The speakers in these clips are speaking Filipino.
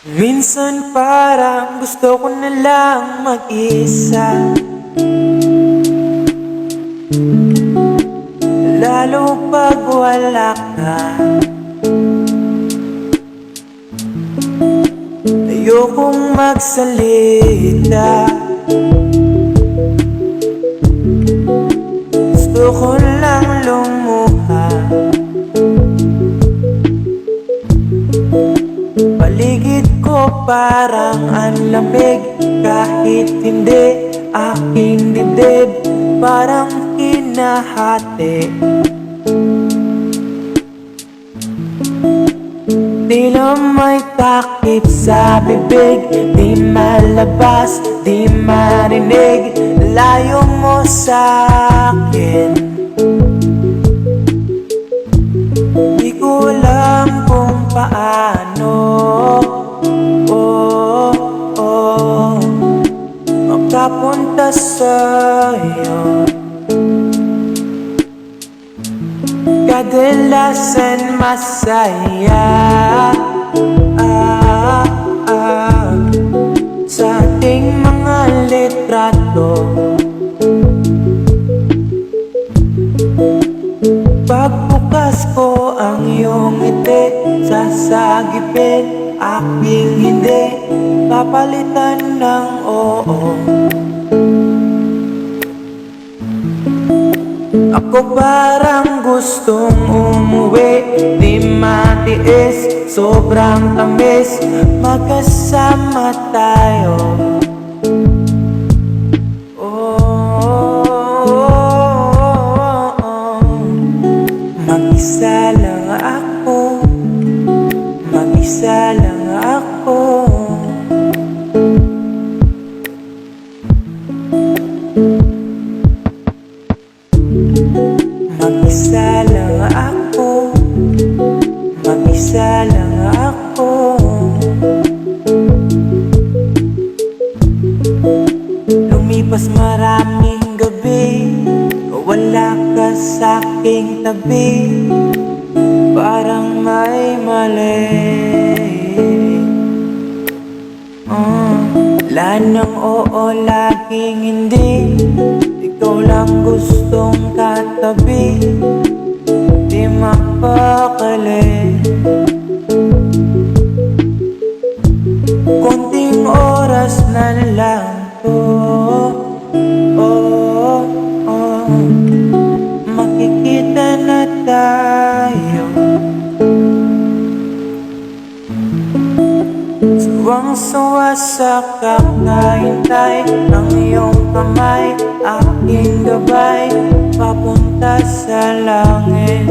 Minsan parang gusto ko na lang mag-isa, lalo pag wala ka. Ayokong magsalita, gusto ko lang lumuha. Paligid ko parang ang lamig, kahit hindi aking dibdib parang hinahati. Tila may takip sa bibig, di malabas, di marinig, layo mo sa'kin. Di ko alam kung paano makapunta sa'yo. Kadalasan masaya sa ating mga litrato. Pagbukas ko ang iyong ngiti, sasagipin aking hindi, papalitan ng oo. Ako parang gustong umuwi, di matiis, sobrang tamis, magkasama tayo. Mag-isa lang ako, mag-isa lang ako. Mag-isa lang ako, mag-isa lang ako. Lumipas maraming gabi, wala ka sa'king tabi, parang may mali. Lanang oo, laging hindi, ikaw lang gustong katabi, di mapakali. Konting oras na lang to, makikita na tayo. Suwang-suwa sa kakahintay ng iyong kamay, aking gabay, papunta sa langit.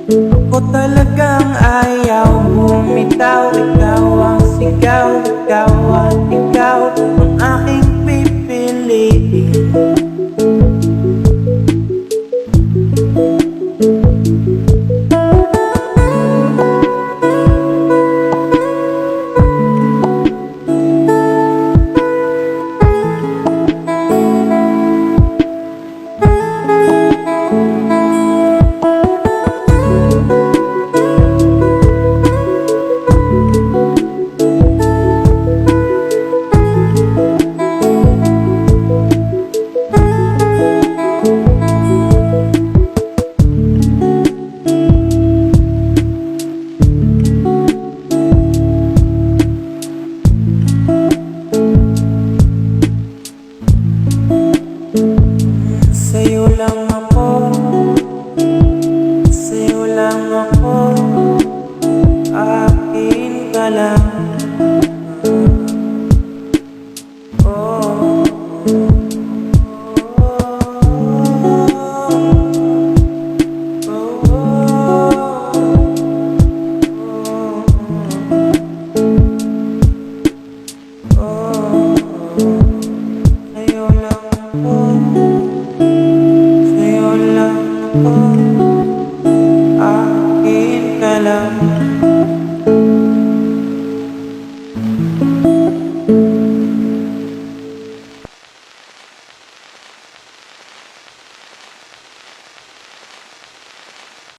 Ako talagang ayaw bumitaw, ikaw ang sigaw, ikaw at ikaw ang aking pipiliin. Sa'yo lang ako, sa'yo lang ako, akin ka lang. Sa'yo lang ako, akin ka lang.